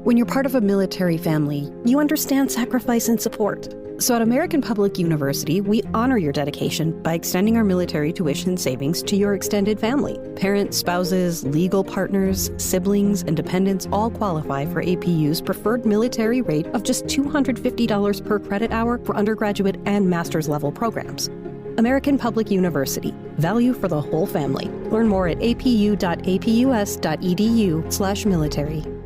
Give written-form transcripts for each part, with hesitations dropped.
When you're part of a military family, you understand sacrifice and support. So at American Public University, we honor your dedication by extending our military tuition savings to your extended family. Parents, spouses, legal partners, siblings, and dependents all qualify for APU's preferred military rate of just $250 per credit hour for undergraduate and master's level programs. American Public University. Value for the whole family. Learn more at apu.apus.edu/military.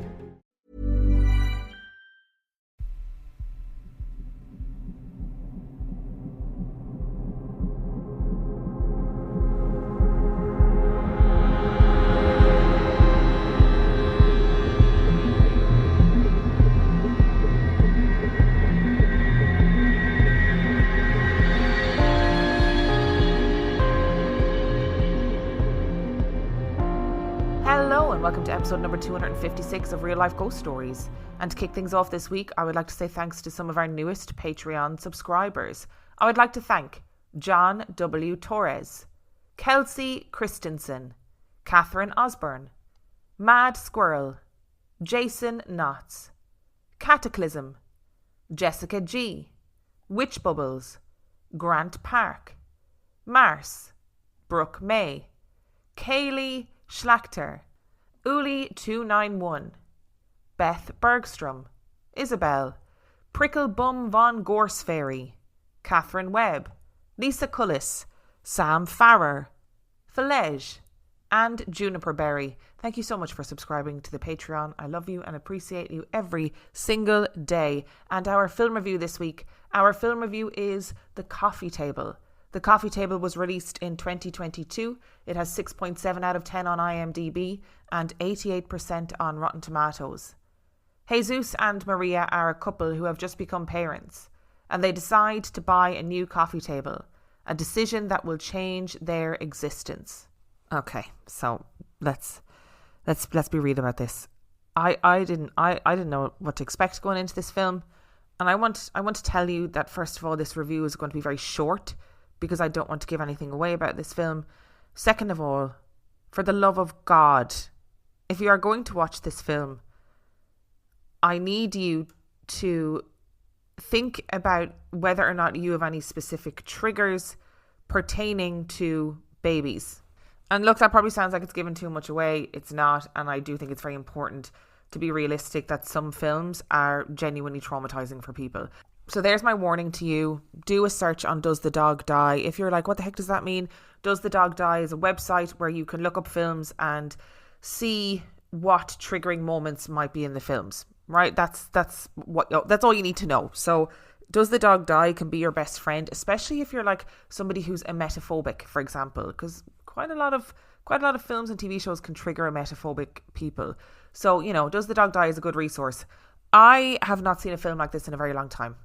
Welcome to episode number 256 of Real Life Ghost Stories. And to kick things off this week, I would like to say thanks to some of our newest Patreon subscribers. I would like to thank John W. Torres, Kelsey Christensen, Catherine Osborne, Mad Squirrel, Jason Knotts, Cataclysm, Jessica G, Witch Bubbles, Grant Park, Mars, Brooke May, Kaylee Schlachter, Uli291, Beth Bergstrom, Isabel, Prickle Bum von Gorsferry, Catherine Webb, Lisa Cullis, Sam Farrer, Filege, and Juniper Berry. Thank you so much for subscribing to the Patreon. I love you and appreciate you every single day. And our film review this week, our film review is The Coffee Table. The Coffee Table was released in 2022. It has 6.7 out of 10 on IMDb and 88% on Rotten Tomatoes. Jesus and Maria are a couple who have just become parents, and they decide to buy a new coffee table, a decision that will change their existence. Okay, so let's be real about this. I didn't know what to expect going into this film, and I want to tell you that first of all, this review is going to be very short, because I don't want to give anything away about this film. Second of all, for the love of God, if you are going to watch this film, I need you to think about whether or not you have any specific triggers pertaining to babies. And look, that probably sounds like it's giving too much away. It's not, and I do think it's very important to be realistic that some films are genuinely traumatizing for people. So there's my warning to you. Do a search on Does the Dog Die? If you're like, what the heck does that mean? Does the Dog Die is a website where you can look up films and see what triggering moments might be in the films, right? That's all you need to know. So Does the Dog Die can be your best friend, especially if you're like somebody who's emetophobic, for example, because quite a lot of films and TV shows can trigger emetophobic people. So, Does the Dog Die is a good resource. I have not seen a film like this in a very long time.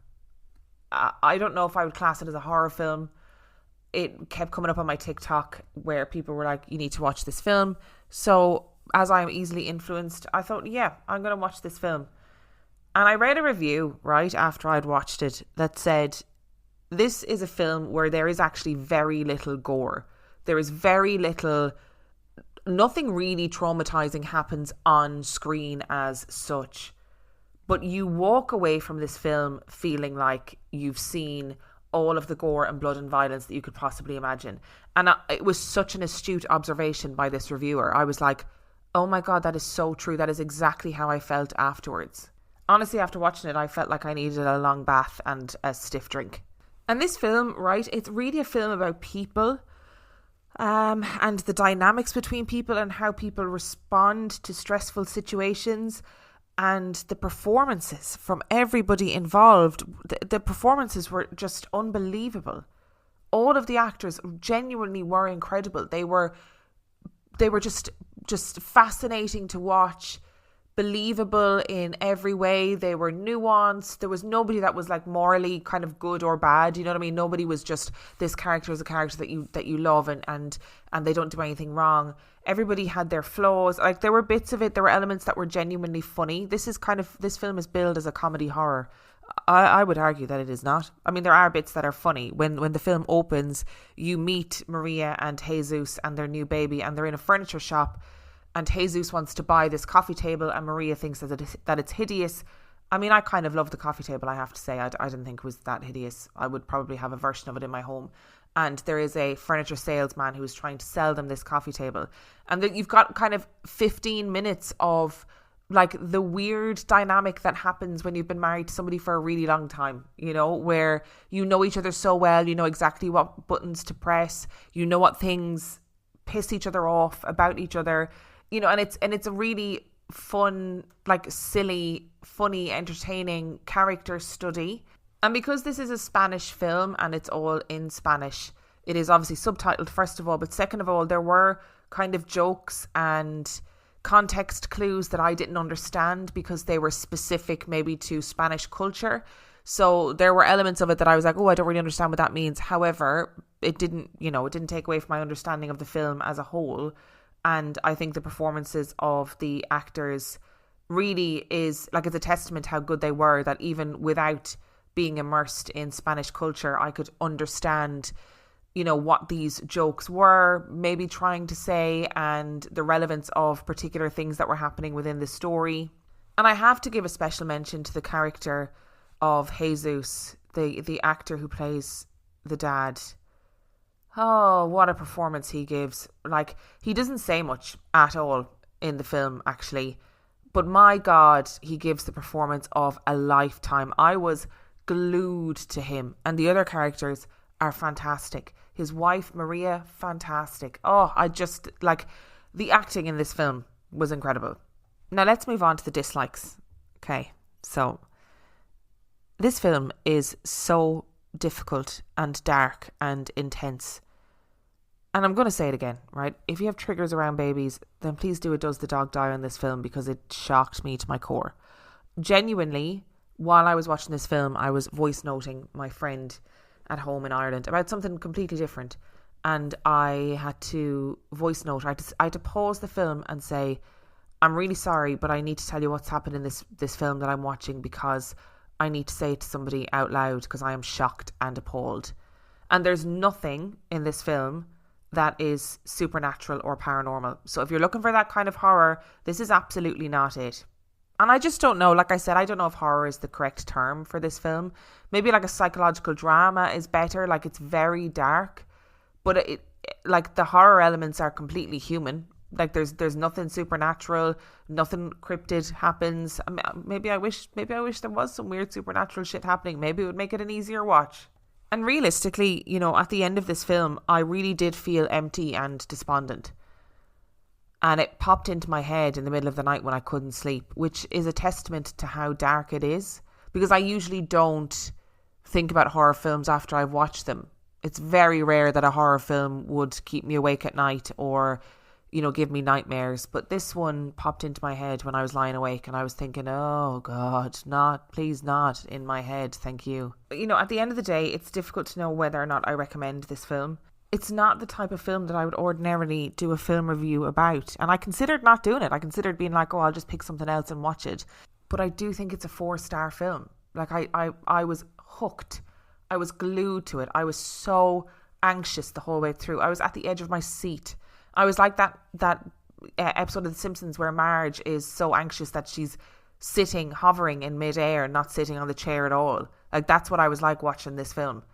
I don't know if I would class it as a horror film. It kept coming up on my TikTok where people were like, you need to watch this film. So as I am easily influenced, I thought, yeah, I'm going to watch this film. And I read a review right after I'd watched it that said, this is a film where there is actually very little gore. There is very little, nothing really traumatizing happens on screen as such. But you walk away from this film feeling like you've seen all of the gore and blood and violence that you could possibly imagine. And it was such an astute observation by this reviewer. I was like, oh my God, that is so true. That is exactly how I felt afterwards. Honestly, after watching it, I felt like I needed a long bath and a stiff drink. And this film, right, it's really a film about people and the dynamics between people and how people respond to stressful situations. And the performances from everybody involved, the performances were just unbelievable. All of the actors genuinely were incredible. They were just fascinating to watch, believable in every way. They were nuanced. There was nobody that was like morally kind of good or bad. You know what I mean? Nobody was just, this character is a character that you love and they don't do anything wrong. Everybody had their flaws. Like there were bits of it, there were elements that were genuinely funny. This film is billed as a comedy horror. I would argue that it is not. I mean, there are bits that are funny. When the film opens, you meet Maria and Jesus and their new baby, and they're in a furniture shop, and Jesus wants to buy this coffee table, and Maria thinks that it's hideous. I mean, I kind of love the coffee table, I have to say. I didn't think it was that hideous. I would probably have a version of it in my home. And there is a furniture salesman who is trying to sell them this coffee table. And you've got kind of 15 minutes of like the weird dynamic that happens when you've been married to somebody for a really long time, you know, where you know each other so well, you know exactly what buttons to press, you know what things piss each other off about each other, you know, and it's a really fun, like silly, funny, entertaining character study. And because this is a Spanish film and it's all in Spanish, it is obviously subtitled first of all, but second of all, there were kind of jokes and context clues that I didn't understand because they were specific maybe to Spanish culture. So there were elements of it that I was like, oh, I don't really understand what that means. However, it didn't take away from my understanding of the film as a whole. And I think the performances of the actors really is like, it's a testament to how good they were, that even without being immersed in Spanish culture, I could understand, you know, what these jokes were maybe trying to say and the relevance of particular things that were happening within the story. And I have to give a special mention to the character of Jesus, the actor who plays the dad. Oh, what a performance he gives. Like, he doesn't say much at all in the film, actually. But my God, he gives the performance of a lifetime. I was glued to him. And the other characters are fantastic. His wife, Maria, fantastic. Oh, I just, like, the acting in this film was incredible. Now, let's move on to the dislikes. Okay, so this film is so difficult and dark and intense. And I'm going to say it again, right? If you have triggers around babies, then please do a Does the Dog Die on this film, because it shocked me to my core. Genuinely, while I was watching this film, I was voice noting my friend at home in Ireland about something completely different, and I had to voice note. I had to pause the film and say, I'm really sorry, but I need to tell you what's happened in this film that I'm watching, because I need to say it to somebody out loud, because I am shocked and appalled. And there's nothing in this film that is supernatural or paranormal. So if you're looking for that kind of horror, this is absolutely not it. And I just don't know, like I said, I don't know if horror is the correct term for this film. Maybe like a psychological drama is better. Like, it's very dark, but it like the horror elements are completely human. Like, there's nothing supernatural, nothing cryptid happens. I mean, maybe I wish there was some weird supernatural shit happening. Maybe it would make it an easier watch. And realistically, you know, at the end of this film, I really did feel empty and despondent. And it popped into my head in the middle of the night when I couldn't sleep, which is a testament to how dark it is. Because I usually don't think about horror films after I've watched them. It's very rare that a horror film would keep me awake at night or, you know, give me nightmares. But this one popped into my head when I was lying awake, and I was thinking, oh God, please not in my head, thank you. But, you know, at the end of the day, it's difficult to know whether or not I recommend this film. It's not the type of film that I would ordinarily do a film review about. And I considered not doing it. I considered being like, oh, I'll just pick something else and watch it. But I do think it's a 4-star film. Like, I was hooked. I was glued to it. I was so anxious the whole way through. I was at the edge of my seat. I was like that episode of The Simpsons where Marge is so anxious that she's sitting, hovering in midair, not sitting on the chair at all. Like, that's what I was like watching this film,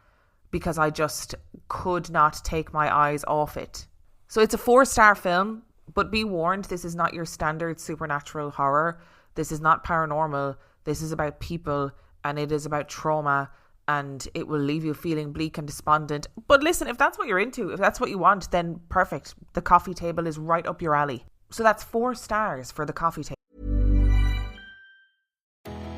because I just could not take my eyes off it. So it's a 4-star film, but be warned, this is not your standard supernatural horror. This is not paranormal. This is about people, and it is about trauma, and it will leave you feeling bleak and despondent. But listen, if that's what you're into, if that's what you want, then perfect. The Coffee Table is right up your alley. So that's 4 stars for The Coffee Table.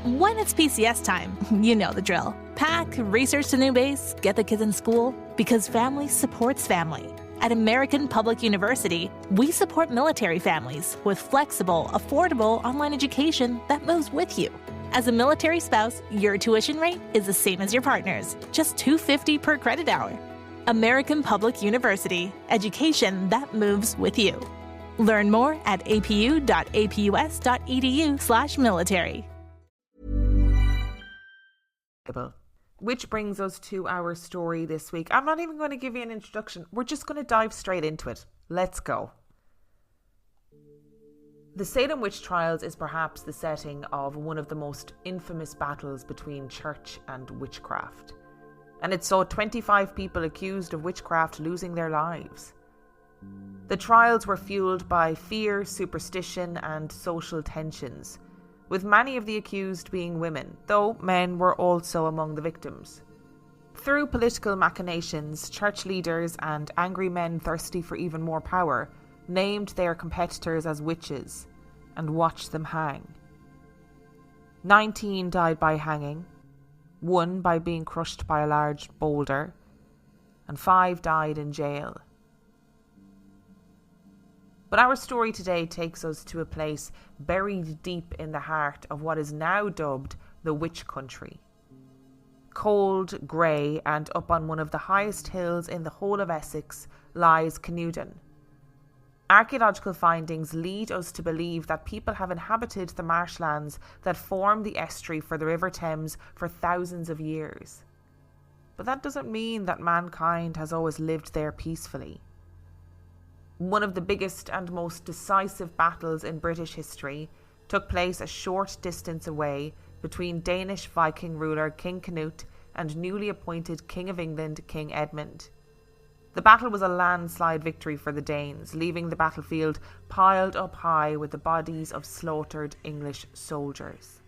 When it's PCS time, you know the drill. Pack, research the new base, get the kids in school, because family supports family. At American Public University, we support military families with flexible, affordable online education that moves with you. As a military spouse, your tuition rate is the same as your partner's, just $250 per credit hour. American Public University, education that moves with you. Learn more at apu.apus.edu/military. Which brings us to our story this week. I'm not even going to give you an introduction. We're just going to dive straight into it. Let's go. The Salem witch trials is perhaps the setting of one of the most infamous battles between church and witchcraft, and it saw 25 people accused of witchcraft losing their lives. The trials were fueled by fear, superstition, and social tensions, with many of the accused being women, though men were also among the victims. Through political machinations, church leaders and angry men thirsty for even more power named their competitors as witches and watched them hang. 19 died by hanging, 1 by being crushed by a large boulder, and 5 died in jail. But our story today takes us to a place buried deep in the heart of what is now dubbed the Witch Country. Cold, grey, and up on one of the highest hills in the whole of Essex lies Canewdon. Archaeological findings lead us to believe that people have inhabited the marshlands that form the estuary for the River Thames for thousands of years. But that doesn't mean that mankind has always lived there peacefully. One of the biggest and most decisive battles in British history took place a short distance away between Danish Viking ruler King Canute and newly appointed King of England King Edmund. The battle was a landslide victory for the Danes, leaving the battlefield piled up high with the bodies of slaughtered English soldiers.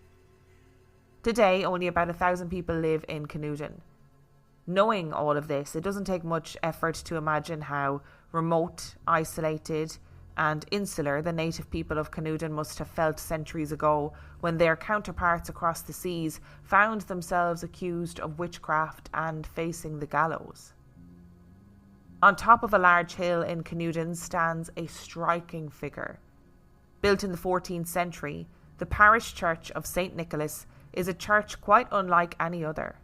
Today, only about 1,000 people live in Canewdon. Knowing all of this, it doesn't take much effort to imagine how remote, isolated, and insular the native people of Canewdon must have felt centuries ago when their counterparts across the seas found themselves accused of witchcraft and facing the gallows. On top of a large hill in Canewdon stands a striking figure. Built in the 14th century, the parish church of St. Nicholas is a church quite unlike any other.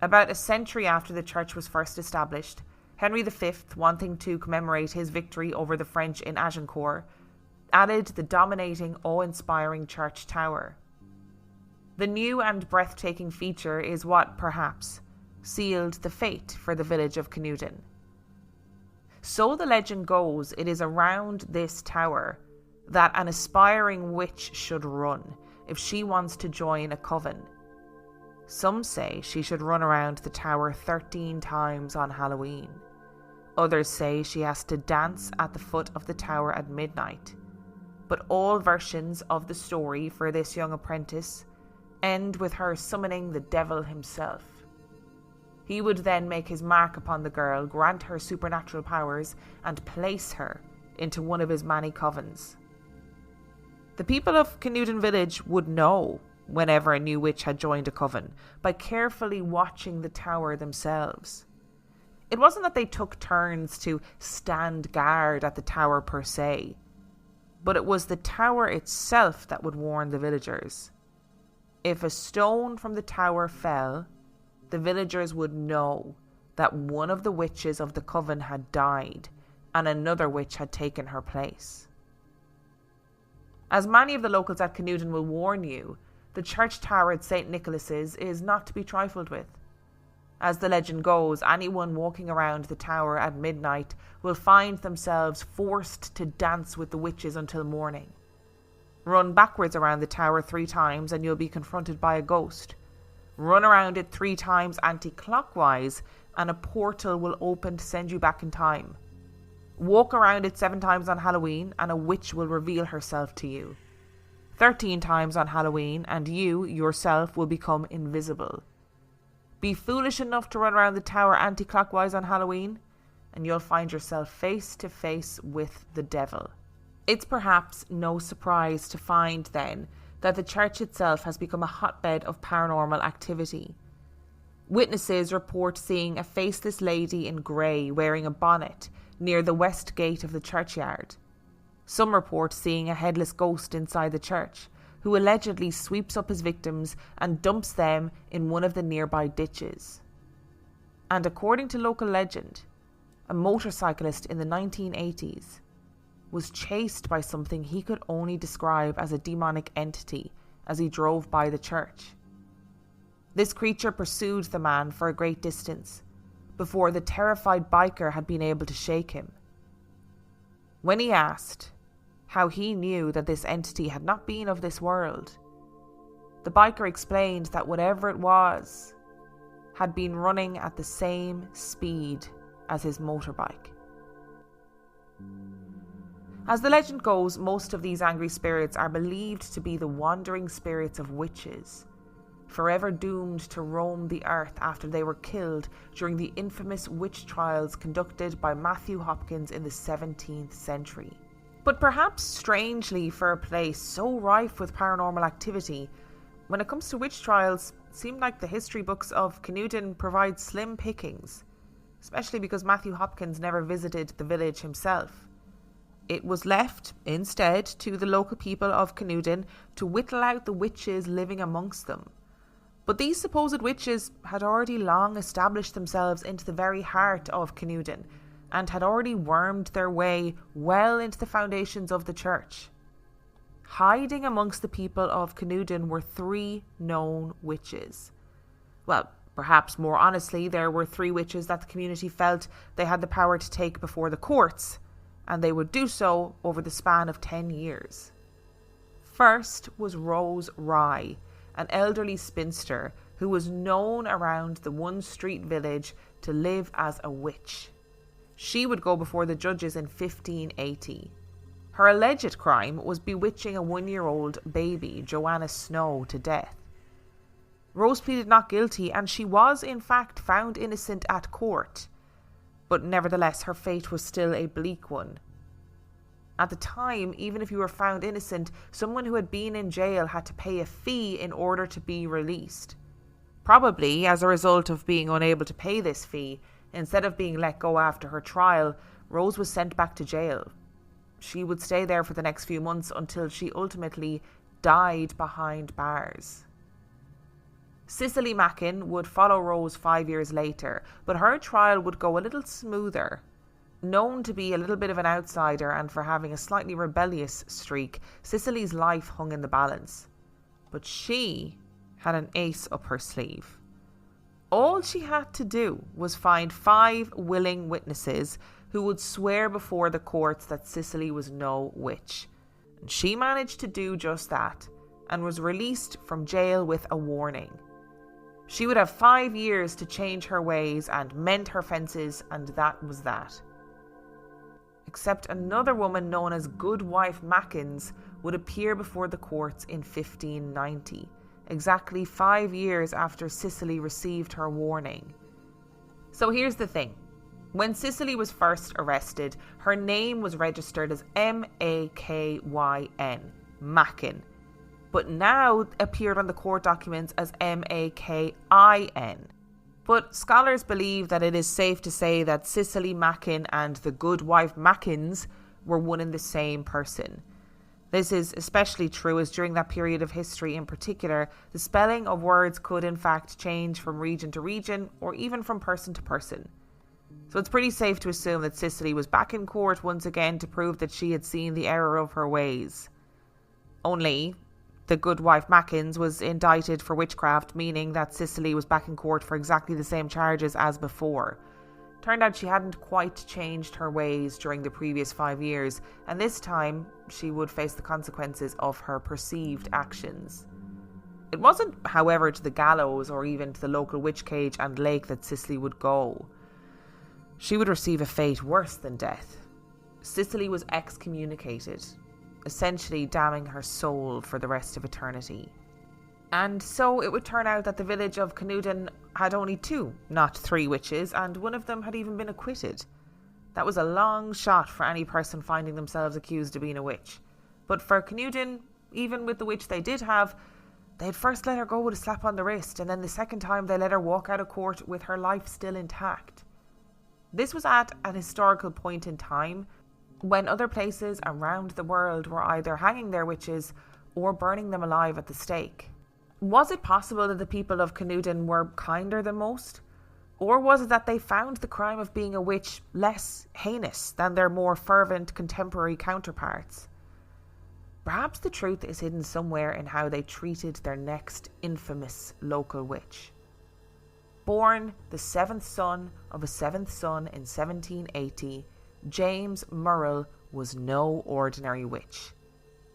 About a century after the church was first established, Henry V, wanting to commemorate his victory over the French in Agincourt, added the dominating, awe-inspiring church tower. The new and breathtaking feature is what, perhaps, sealed the fate for the village of Canewdon. So the legend goes, it is around this tower that an aspiring witch should run if she wants to join a coven. Some say she should run around the tower 13 times on Halloween. Others say she has to dance at the foot of the tower at midnight. But all versions of the story for this young apprentice end with her summoning the devil himself. He would then make his mark upon the girl, grant her supernatural powers, and place her into one of his many covens. The people of Canewdon village would know whenever a new witch had joined a coven by carefully watching the tower themselves. It wasn't that they took turns to stand guard at the tower per se, but it was the tower itself that would warn the villagers. If a stone from the tower fell, the villagers would know that one of the witches of the coven had died and another witch had taken her place. As many of the locals at Canewdon will warn you, the church tower at St. Nicholas's is not to be trifled with. As the legend goes, anyone walking around the tower at midnight will find themselves forced to dance with the witches until morning. Run backwards around the tower 3 times and you'll be confronted by a ghost. Run around it 3 times anti-clockwise and a portal will open to send you back in time. Walk around it 7 times on Halloween and a witch will reveal herself to you. 13 times on Halloween and you, yourself, will become invisible. Be foolish enough to run around the tower anti-clockwise on Halloween and you'll find yourself face to face with the devil. It's perhaps no surprise to find then that the church itself has become a hotbed of paranormal activity. Witnesses report seeing a faceless lady in grey wearing a bonnet near the west gate of the churchyard. Some report seeing a headless ghost inside the church, who allegedly sweeps up his victims and dumps them in one of the nearby ditches. And according to local legend, a motorcyclist in the 1980s was chased by something he could only describe as a demonic entity as he drove by the church. This creature pursued the man for a great distance before the terrified biker had been able to shake him. When he asked, how he knew that this entity had not been of this world. The biker explained that whatever it was had been running at the same speed as his motorbike. As the legend goes, most of these angry spirits are believed to be the wandering spirits of witches, forever doomed to roam the earth after they were killed during the infamous witch trials conducted by Matthew Hopkins in the 17th century. But perhaps strangely for a place so rife with paranormal activity, when it comes to witch trials, it seemed like the history books of Canewdon provide slim pickings, especially because Matthew Hopkins never visited the village himself. It was left, instead, to the local people of Canewdon to whittle out the witches living amongst them. But these supposed witches had already long established themselves into the very heart of Canewdon and had already wormed their way well into the foundations of the church. Hiding amongst the people of Canewdon were 3 known witches. Well, perhaps more honestly, there were 3 witches that the community felt they had the power to take before the courts, and they would do so over the span of 10 years. First was Rose Rye, an elderly spinster who was known around the one street village to live as a witch. She would go before the judges in 1580. Her alleged crime was bewitching a 1-year-old baby, Joanna Snow, to death. Rose pleaded not guilty, and she was in fact found innocent at court, but nevertheless her fate was still a bleak one. At the time, even if you were found innocent, someone who had been in jail had to pay a fee in order to be released. Probably as a result of being unable to pay this fee, instead of being let go after her trial, Rose was sent back to jail. She would stay there for the next few months until she ultimately died behind bars. Cicely Mackin would follow Rose 5 years later, but her trial would go a little smoother. Known to be a little bit of an outsider and for having a slightly rebellious streak, Cicely's life hung in the balance. But she had an ace up her sleeve. All she had to do was find 5 willing witnesses who would swear before the courts that Cicely was no witch. And she managed to do just that, and was released from jail with a warning. She would have 5 years to change her ways and mend her fences, and that was that. Except another woman known as Goodwife Mackins would appear before the courts in 1590, exactly 5 years after Cicely received her warning. So here's the thing. When Cicely was first arrested, her name was registered as M-A-K-Y-N, Mackin, but now appeared on the court documents as M-A-K-I-N. But scholars believe that it is safe to say that Cicely Mackin and the Goodwife Mackins were one and the same person. This is especially true as during that period of history in particular, the spelling of words could in fact change from region to region or even from person to person. So it's pretty safe to assume that Cicely was back in court once again to prove that she had seen the error of her ways. Only, the Goodwife Mackins was indicted for witchcraft, meaning that Cicely was back in court for exactly the same charges as before. Turned out she hadn't quite changed her ways during the previous 5 years, and this time she would face the consequences of her perceived actions. It wasn't, however, to the gallows or even to the local witch cage and lake that Cicely would go. She would receive a fate worse than death. Cicely was excommunicated, essentially damning her soul for the rest of eternity. And so it would turn out that the village of Canewdon had only 2, not 3 witches, and one of them had even been acquitted. That was a long shot for any person finding themselves accused of being a witch. But for Canewdon, even with the witch they did have, they'd first let her go with a slap on the wrist, and then the second time they let her walk out of court with her life still intact. This was at an historical point in time when other places around the world were either hanging their witches or burning them alive at the stake. Was it possible that the people of Canewdon were kinder than most? Or was it that they found the crime of being a witch less heinous than their more fervent contemporary counterparts? Perhaps the truth is hidden somewhere in how they treated their next infamous local witch. Born the 7th son of a 7th son in 1780, James Merl was no ordinary witch.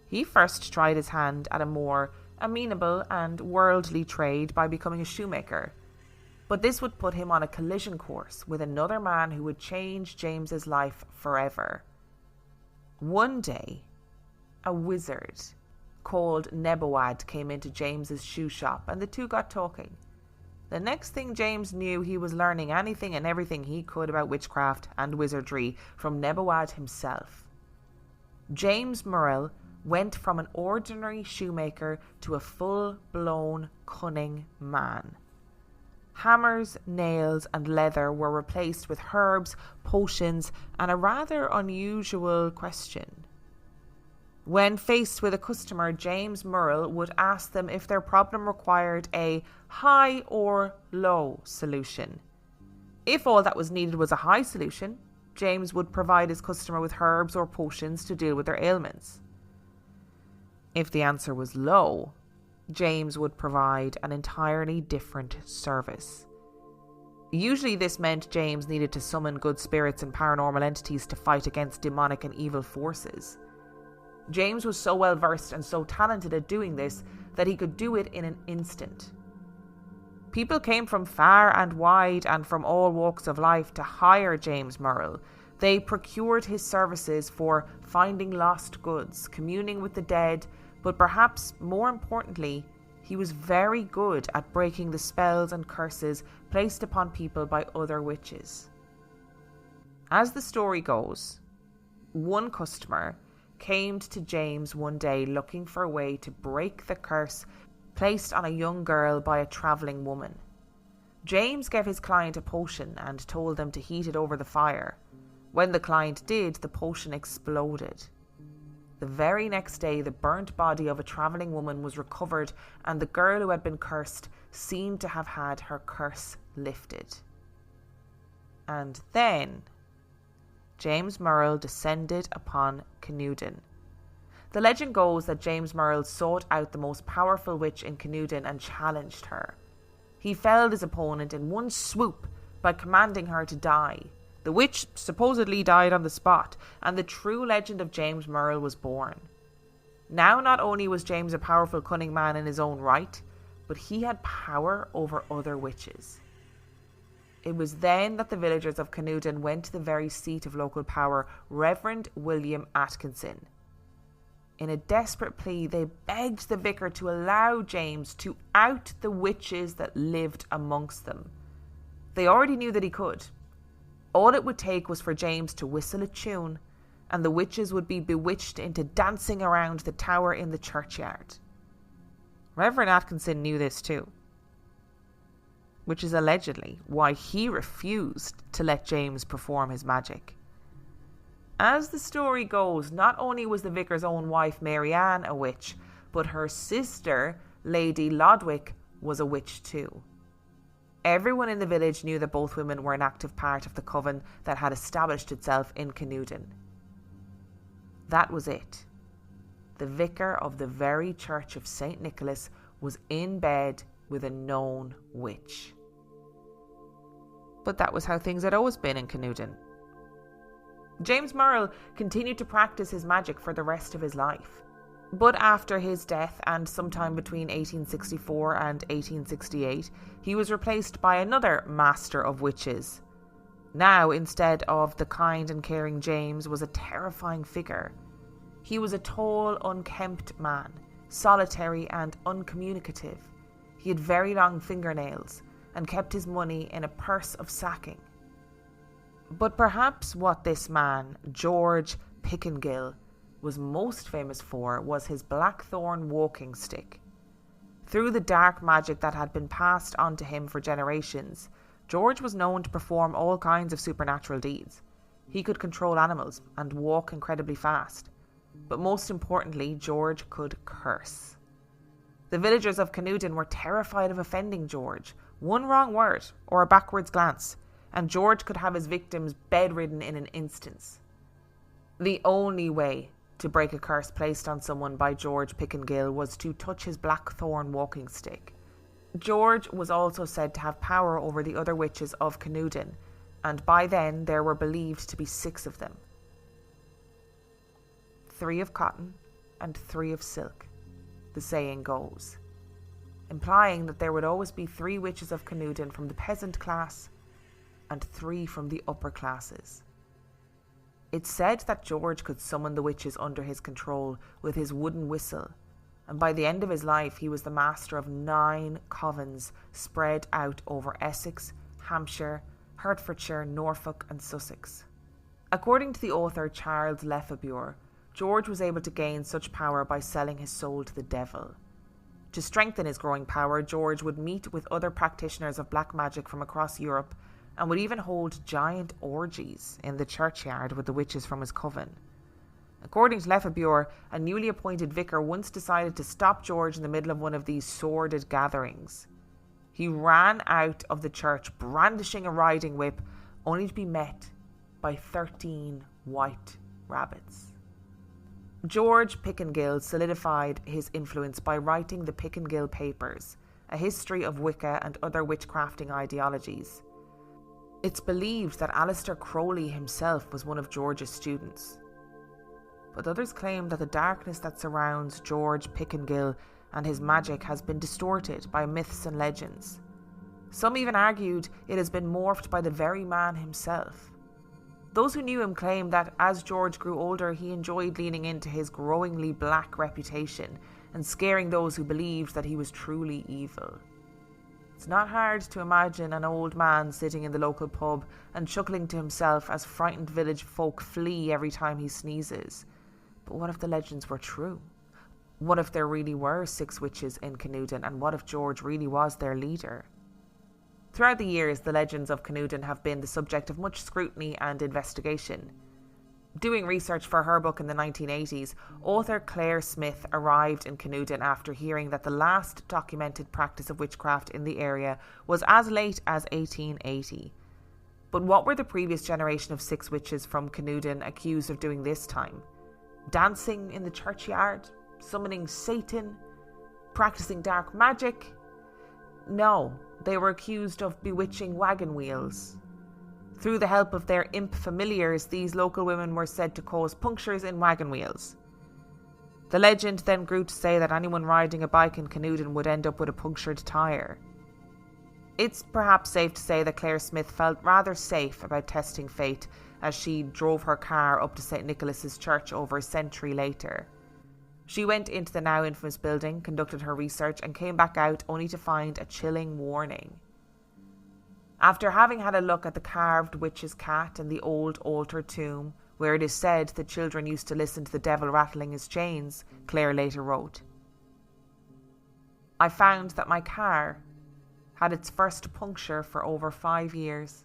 He first tried his hand at a more amenable and worldly trade by becoming a shoemaker, but this would put him on a collision course with another man who would change James's life forever. One day, a wizard called Nebawad came into James's shoe shop and the two got talking. The next thing James knew, he was learning anything and everything he could about witchcraft and wizardry from Nebawad himself. James Merl went from an ordinary shoemaker to a full-blown cunning man. Hammers, nails and leather were replaced with herbs, potions and a rather unusual question. When faced with a customer, James Merl would ask them if their problem required a high or low solution. If all that was needed was a high solution, James would provide his customer with herbs or potions to deal with their ailments. If the answer was low, James would provide an entirely different service. Usually this meant James needed to summon good spirits and paranormal entities to fight against demonic and evil forces. James was so well versed and so talented at doing this that he could do it in an instant. People came from far and wide and from all walks of life to hire James Merl. They procured his services for finding lost goods, communing with the dead, but perhaps more importantly, he was very good at breaking the spells and curses placed upon people by other witches. As the story goes, one customer came to James one day looking for a way to break the curse placed on a young girl by a travelling woman. James gave his client a potion and told them to heat it over the fire. When the client did, the potion exploded. The very next day, the burnt body of a travelling woman was recovered and the girl who had been cursed seemed to have had her curse lifted. And then James Merl descended upon Canewdon. The legend goes that James Merl sought out the most powerful witch in Canewdon and challenged her. He felled his opponent in one swoop by commanding her to die. The witch supposedly died on the spot, and the true legend of James Merl was born. Now not only was James a powerful cunning man in his own right, but he had power over other witches. It was then that the villagers of Canewdon went to the very seat of local power, Reverend William Atkinson. In a desperate plea, they begged the vicar to allow James to out the witches that lived amongst them. They already knew that he could. All it would take was for James to whistle a tune, and the witches would be bewitched into dancing around the tower in the churchyard. Reverend Atkinson knew this too, which is allegedly why he refused to let James perform his magic. As the story goes, not only was the vicar's own wife Mary Ann a witch, but her sister, Lady Lodwick, was a witch too. Everyone in the village knew that both women were an active part of the coven that had established itself in Canewdon. That was it. The vicar of the very church of St. Nicholas was in bed with a known witch. But that was how things had always been in Canewdon. James Merl continued to practice his magic for the rest of his life. But after his death, and sometime between 1864 and 1868, he was replaced by another master of witches. Now, instead of the kind and caring James, was a terrifying figure. He was a tall, unkempt man, solitary and uncommunicative. He had very long fingernails and kept his money in a purse of sacking. But perhaps what this man, George Pickingill, was most famous for was his blackthorn walking stick. Through the dark magic that had been passed on to him for generations, George was known to perform all kinds of supernatural deeds. He could control animals and walk incredibly fast. But most importantly, George could curse. The villagers of Canewdon were terrified of offending George. One wrong word or a backwards glance, and George could have his victims bedridden in an instant. The only way to break a curse placed on someone by George Pickingill was to touch his blackthorn walking stick. George was also said to have power over the other witches of Canewdon, and by then there were believed to be 6 of them. 3 of cotton and 3 of silk, the saying goes, implying that there would always be 3 witches of Canewdon from the peasant class and 3 from the upper classes. It's said that George could summon the witches under his control with his wooden whistle, and by the end of his life he was the master of 9 covens spread out over Essex, Hampshire, Hertfordshire, Norfolk and Sussex. According to the author Charles Lefebvre, George was able to gain such power by selling his soul to the devil. To strengthen his growing power, George would meet with other practitioners of black magic from across Europe and would even hold giant orgies in the churchyard with the witches from his coven. According to Lefebvre, a newly appointed vicar once decided to stop George in the middle of one of these sordid gatherings. He ran out of the church brandishing a riding whip, only to be met by 13 white rabbits. George Pickingill solidified his influence by writing the Pickingill Papers, a history of Wicca and other witchcrafting ideologies. It's believed that Aleister Crowley himself was one of George's students. But others claim that the darkness that surrounds George Pickingill and his magic has been distorted by myths and legends. Some even argued it has been morphed by the very man himself. Those who knew him claim that as George grew older, he enjoyed leaning into his growingly black reputation and scaring those who believed that he was truly evil. It's not hard to imagine an old man sitting in the local pub and chuckling to himself as frightened village folk flee every time he sneezes. But what if the legends were true? What if there really were 6 witches in Canewdon, and what if George really was their leader? Throughout the years, the legends of Canewdon have been the subject of much scrutiny and investigation. Doing research for her book in the 1980s, author Claire Smith arrived in Canewdon after hearing that the last documented practice of witchcraft in the area was as late as 1880. But what were the previous generation of 6 witches from Canewdon accused of doing this time? Dancing in the churchyard? Summoning Satan? Practicing dark magic? No, they were accused of bewitching wagon wheels. Through the help of their imp familiars, these local women were said to cause punctures in wagon wheels. The legend then grew to say that anyone riding a bike in Canewdon would end up with a punctured tyre. It's perhaps safe to say that Claire Smith felt rather safe about testing fate as she drove her car up to St. Nicholas's Church over a century later. She went into the now infamous building, conducted her research and came back out only to find a chilling warning. After having had a look at the carved witch's cat and the old altar tomb, where it is said the children used to listen to the devil rattling his chains, Claire later wrote, "I found that my car had its first puncture for over 5 years."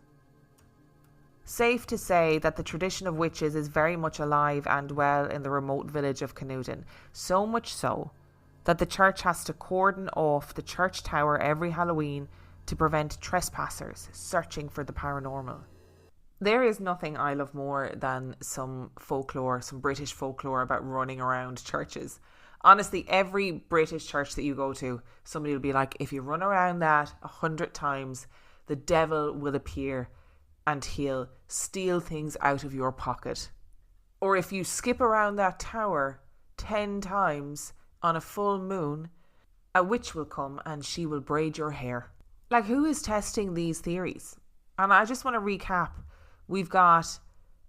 Safe to say that the tradition of witches is very much alive and well in the remote village of Canewdon, so much so that the church has to cordon off the church tower every Halloween to prevent trespassers searching for the paranormal. There is nothing I love more than some folklore, some British folklore about running around churches. Honestly, every British church that you go to, somebody will be like, if you run around that 100 times, the devil will appear and he'll steal things out of your pocket. Or if you skip around that tower 10 times on a full moon, a witch will come and she will braid your hair. Like, who is testing these theories? And I just want to recap. We've got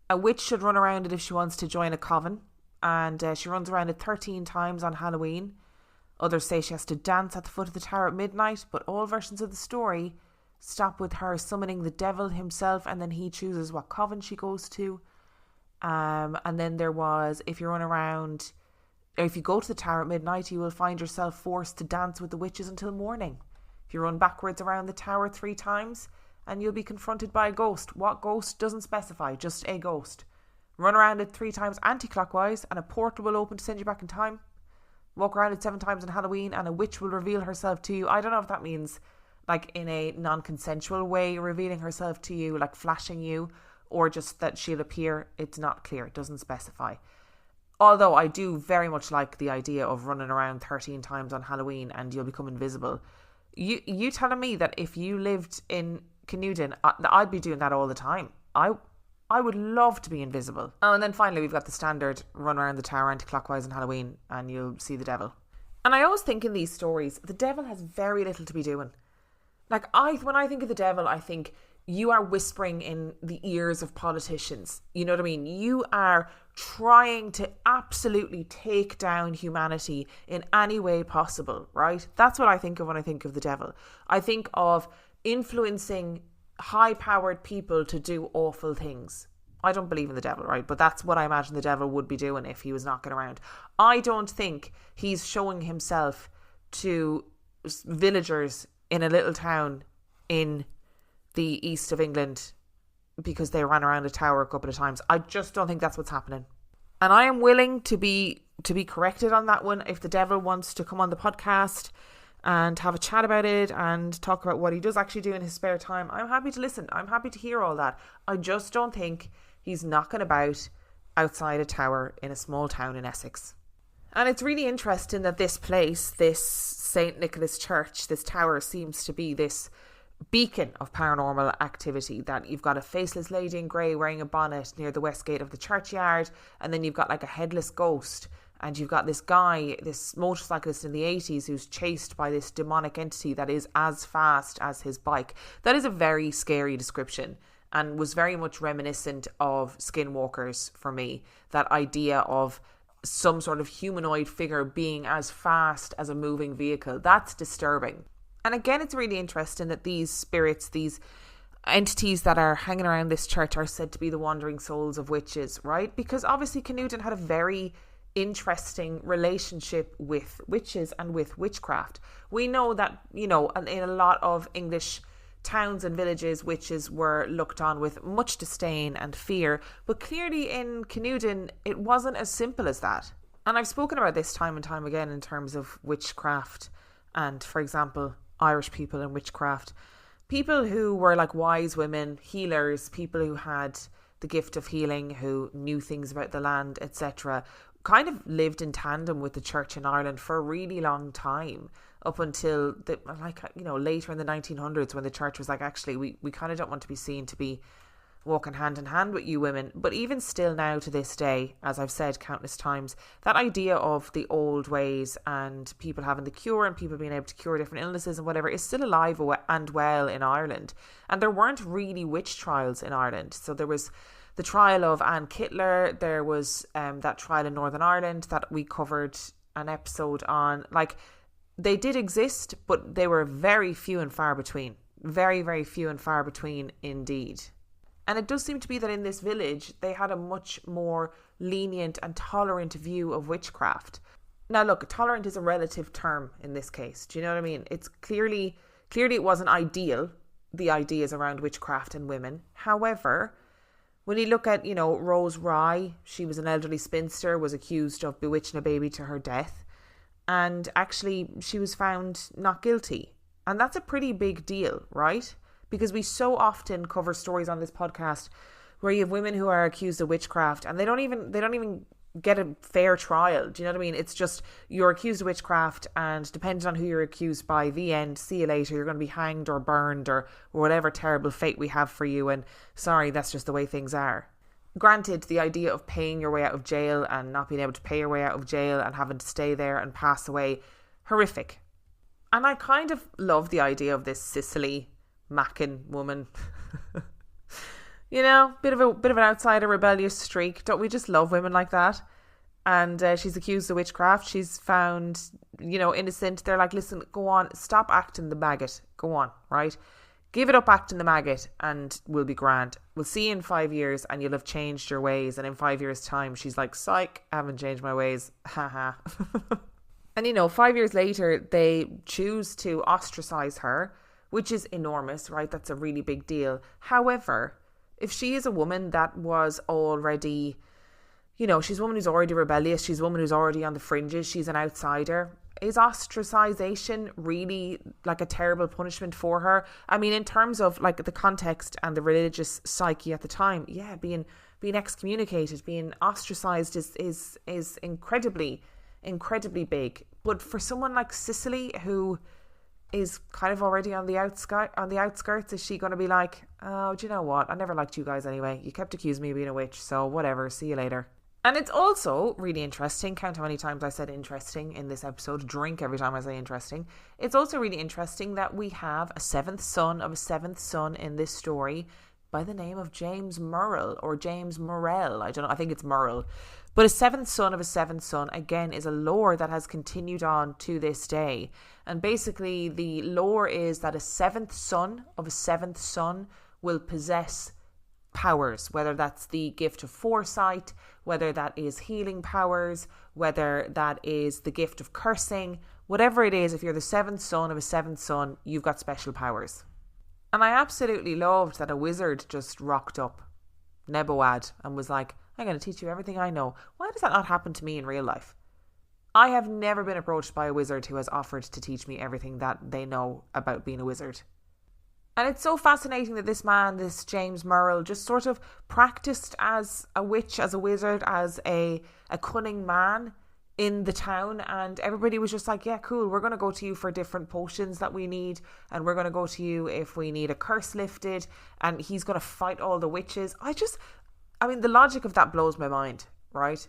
a witch should run around it if she wants to join a coven, and she runs around it 13 times on Halloween. Others say she has to dance at the foot of the tower at midnight, but all versions of the story stop with her summoning the devil himself, and then he chooses what coven she goes to. And then there was, if you run around, or if you go to the tower at midnight, you will find yourself forced to dance with the witches until morning. If you run backwards around the tower 3 times, and you'll be confronted by a ghost. What ghost doesn't specify, just a ghost. Run around it 3 times anti-clockwise, and a portal will open to send you back in time. Walk around it 7 times on Halloween, and a witch will reveal herself to you. I don't know if that means, like, in a non-consensual way, revealing herself to you, like flashing you, or just that she'll appear. It's not clear. It doesn't specify. Although I do very much like the idea of running around 13 times on Halloween and you'll become invisible. You telling me that if you lived in Canewdon, I'd be doing that all the time. I I would love to be invisible. Oh, and then finally we've got the standard run around the tower anti-clockwise on Halloween and you'll see the devil. And I always think in these stories, the devil has very little to be doing. Like, when I think of the devil, I think you are whispering in the ears of politicians. You know what I mean? You are trying to absolutely take down humanity in any way possible, right? That's what I think of when I think of the devil. I think of influencing high-powered people to do awful things. I don't believe in the devil, right? But that's what I imagine the devil would be doing if he was knocking around. I don't think he's showing himself to villagers in a little town in the east of England because they ran around a tower a couple of times. I just don't think that's what's happening. And I am willing to be corrected on that one. If the devil wants to come on the podcast and have a chat about it and talk about what he does actually do in his spare time, I'm happy to listen. I'm happy to hear all that. I just don't think he's knocking about outside a tower in a small town in Essex. And it's really interesting that this place, this St. Nicholas Church, this tower seems to be this beacon of paranormal activity, that you've got a faceless lady in grey wearing a bonnet near the west gate of the churchyard, and then you've got like a headless ghost, and you've got this guy, this motorcyclist in the 80s who's chased by this demonic entity that is as fast as his bike. That is a very scary description and was very much reminiscent of Skinwalkers for me. That idea of some sort of humanoid figure being as fast as a moving vehicle. That's disturbing. And again, it's really interesting that these spirits, these entities that are hanging around this church are said to be the wandering souls of witches, right? Because obviously Canewdon had a very interesting relationship with witches and with witchcraft. We know that, you know, in a lot of English towns and villages, witches were looked on with much disdain and fear, but clearly in Canewdon it wasn't as simple as that. And I've spoken about this time and time again in terms of witchcraft and, for example, Irish people and witchcraft. People who were like wise women, healers, people who had the gift of healing, who knew things about the land, etc., kind of lived in tandem with the church in Ireland for a really long time, up until later in the 1900s, when the church was like, actually we kind of don't want to be seen to be walking hand in hand with you women. But even still now to this day, as I've said countless times, that idea of the old ways and people having the cure and people being able to cure different illnesses and whatever is still alive and well in Ireland. And there weren't really witch trials in Ireland. So there was the trial of Anne Kittler, there was that trial in Northern Ireland that we covered an episode on. Like, they did exist, but they were very few and far between. Very, very few and far between indeed. And it does seem to be that in this village, they had a much more lenient and tolerant view of witchcraft. Now, look, tolerant is a relative term in this case. Do you know what I mean? It's clearly it wasn't ideal, the ideas around witchcraft and women. However, when you look at, Rose Rye, she was an elderly spinster, was accused of bewitching a baby to her death. And actually, she was found not guilty. And that's a pretty big deal, right? Because we so often cover stories on this podcast where you have women who are accused of witchcraft and they don't even get a fair trial. Do you know what I mean? It's just, you're accused of witchcraft, and depending on who you're accused by, the end, see you later, you're going to be hanged or burned or whatever terrible fate we have for you, and sorry, that's just the way things are. Granted, the idea of paying your way out of jail and not being able to pay your way out of jail and having to stay there and pass away, horrific. And I kind of love the idea of this Cicely Mackin woman. Bit of an outsider, rebellious streak. Don't we just love women like that? And she's accused of witchcraft. She's found, innocent. They're like, listen, go on, stop acting the maggot. Go on, right? Give it up acting the maggot and we'll be grand. We'll see you in 5 years and you'll have changed your ways. And in 5 years' time, she's like, psych, I haven't changed my ways. Haha. And 5 years later, they choose to ostracize her, which is enormous, right? That's a really big deal. However, if she is a woman that was already, she's a woman who's already rebellious, she's a woman who's already on the fringes, she's an outsider, is ostracization really like a terrible punishment for her? I mean, in terms of like the context and the religious psyche at the time, yeah, being excommunicated, being ostracized is incredibly, incredibly big. But for someone like Cicely, who is kind of already on the outskirts. Is she going to be like, oh, do you know what? I never liked you guys anyway. You kept accusing me of being a witch, so whatever. See you later. And it's also really interesting. Count how many times I said interesting in this episode. Drink every time I say interesting. It's also really interesting that we have a seventh son of a seventh son in this story by the name of James Merl or James Merl. I don't know. I think it's Merl. But a seventh son of a seventh son, again, is a lore that has continued on to this day. And basically, the lore is that a seventh son of a seventh son will possess powers, whether that's the gift of foresight, whether that is healing powers, whether that is the gift of cursing, whatever it is, if you're the seventh son of a seventh son, you've got special powers. And I absolutely loved that a wizard just rocked up, Neboad, and was like, I'm going to teach you everything I know. Why does that not happen to me in real life? I have never been approached by a wizard who has offered to teach me everything that they know about being a wizard. And it's so fascinating that this man, this James Merl, just sort of practiced as a witch, as a wizard, as a cunning man in the town. And everybody was just like, yeah, cool, we're going to go to you for different potions that we need. And we're going to go to you if we need a curse lifted. And he's going to fight all the witches. I mean, the logic of that blows my mind, right?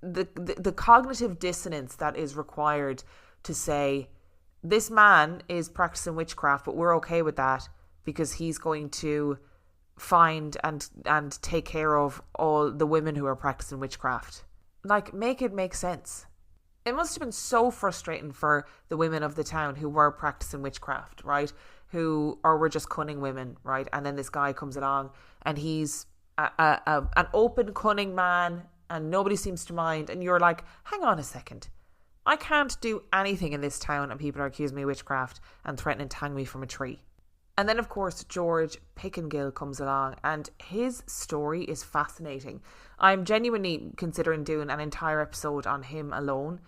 The cognitive dissonance that is required to say, this man is practicing witchcraft, but we're okay with that because he's going to find and take care of all the women who are practicing witchcraft. Like, make it make sense. It must have been so frustrating for the women of the town who were practicing witchcraft, right? Or were just cunning women, right? And then this guy comes along and he's an open, cunning man and nobody seems to mind. And you're like, hang on a second. I can't do anything in this town and people are accusing me of witchcraft and threatening to hang me from a tree. And then, of course, George Pickingill comes along and his story is fascinating. I'm genuinely considering doing an entire episode on him alone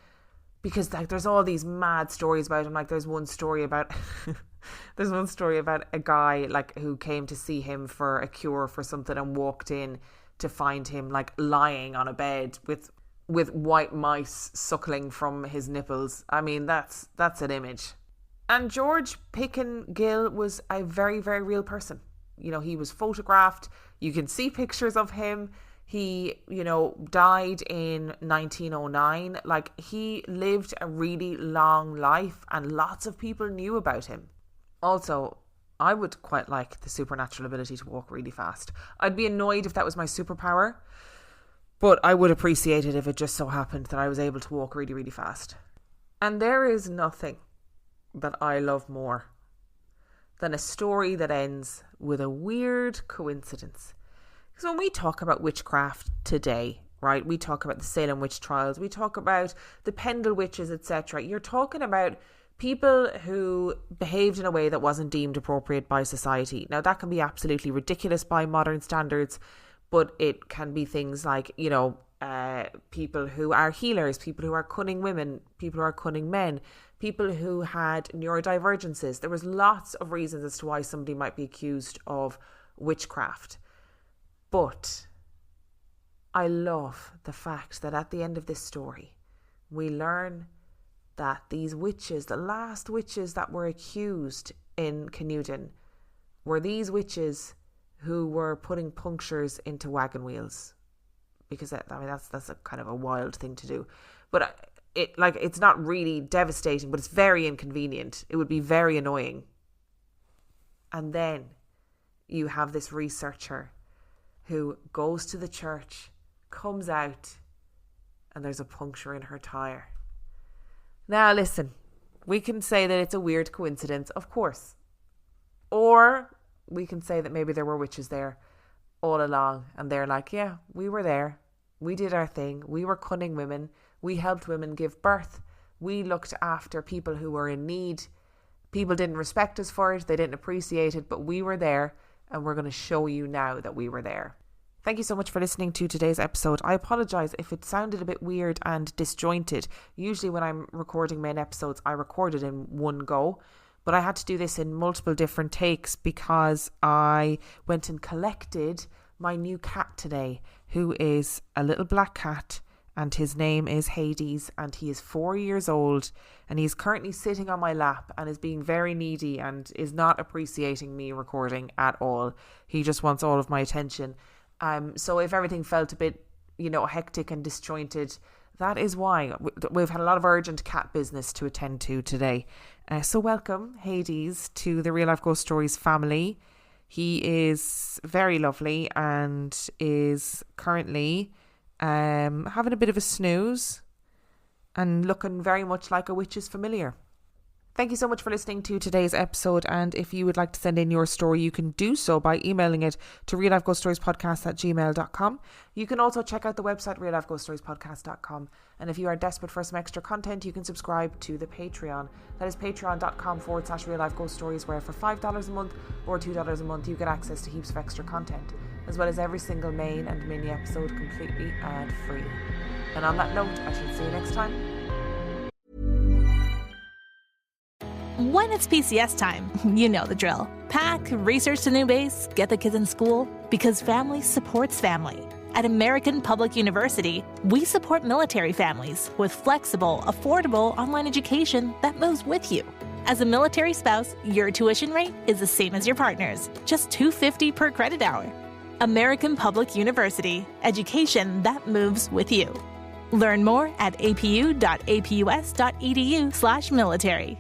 because there's all these mad stories about him. Like there's one story about a guy like who came to see him for a cure for something and walked in to find him like lying on a bed with white mice suckling from his nipples. I mean, that's an image. And George Pickingill was a very, very real person. You know, he was photographed. You can see pictures of him. He, died in 1909. Like, he lived a really long life and lots of people knew about him. Also, I would quite like the supernatural ability to walk really fast. I'd be annoyed if that was my superpower, but I would appreciate it if it just so happened that I was able to walk really, really fast. And there is nothing that I love more than a story that ends with a weird coincidence. Because when we talk about witchcraft today, right, we talk about the Salem witch trials, we talk about the Pendle witches, etc. You're talking about people who behaved in a way that wasn't deemed appropriate by society. Now, that can be absolutely ridiculous by modern standards, but it can be things like, people who are healers, people who are cunning women, people who are cunning men, people who had neurodivergences. There was lots of reasons as to why somebody might be accused of witchcraft. But I love the fact that at the end of this story, we learn that these witches, the last witches that were accused in Canewdon, were these witches who were putting punctures into wagon wheels. Because that's a kind of a wild thing to do. But it's not really devastating, but it's very inconvenient. It would be very annoying. And then you have this researcher who goes to the church, comes out, and there's a puncture in her tire. Now listen, we can say that it's a weird coincidence, of course. Or we can say that maybe there were witches there all along and they're like, yeah, we were there. We did our thing. We were cunning women. We helped women give birth. We looked after people who were in need. People didn't respect us for it. They didn't appreciate it, but we were there and we're going to show you now that we were there. Thank you so much for listening to today's episode. I apologise if it sounded a bit weird and disjointed. Usually when I'm recording main episodes, I record it in one go. But I had to do this in multiple different takes because I went and collected my new cat today, who is a little black cat, and his name is Hades, and he is 4 years old, and he's currently sitting on my lap and is being very needy and is not appreciating me recording at all. He just wants all of my attention. So if everything felt a bit, hectic and disjointed, that is why. We've had a lot of urgent cat business to attend to today. So welcome, Hades, to the Real Life Ghost Stories family. He is very lovely and is currently having a bit of a snooze and looking very much like a witch's familiar. Thank you so much for listening to today's episode, and if you would like to send in your story, you can do so by emailing it to reallifeghoststoriespodcast@gmail.com. You can also check out the website reallifeghoststoriespodcast.com, and if you are desperate for some extra content, you can subscribe to the Patreon. That is patreon.com/reallifeghoststories, where for $5 a month or $2 a month you get access to heaps of extra content, as well as every single main and mini episode completely ad-free. And on that note, I shall see you next time. When it's PCS time, you know the drill. Pack, research the new base, get the kids in school, because family supports family. At American Public University, we support military families with flexible, affordable online education that moves with you. As a military spouse, your tuition rate is the same as your partner's, just $250 per credit hour. American Public University, education that moves with you. Learn more at apu.apus.edu/military.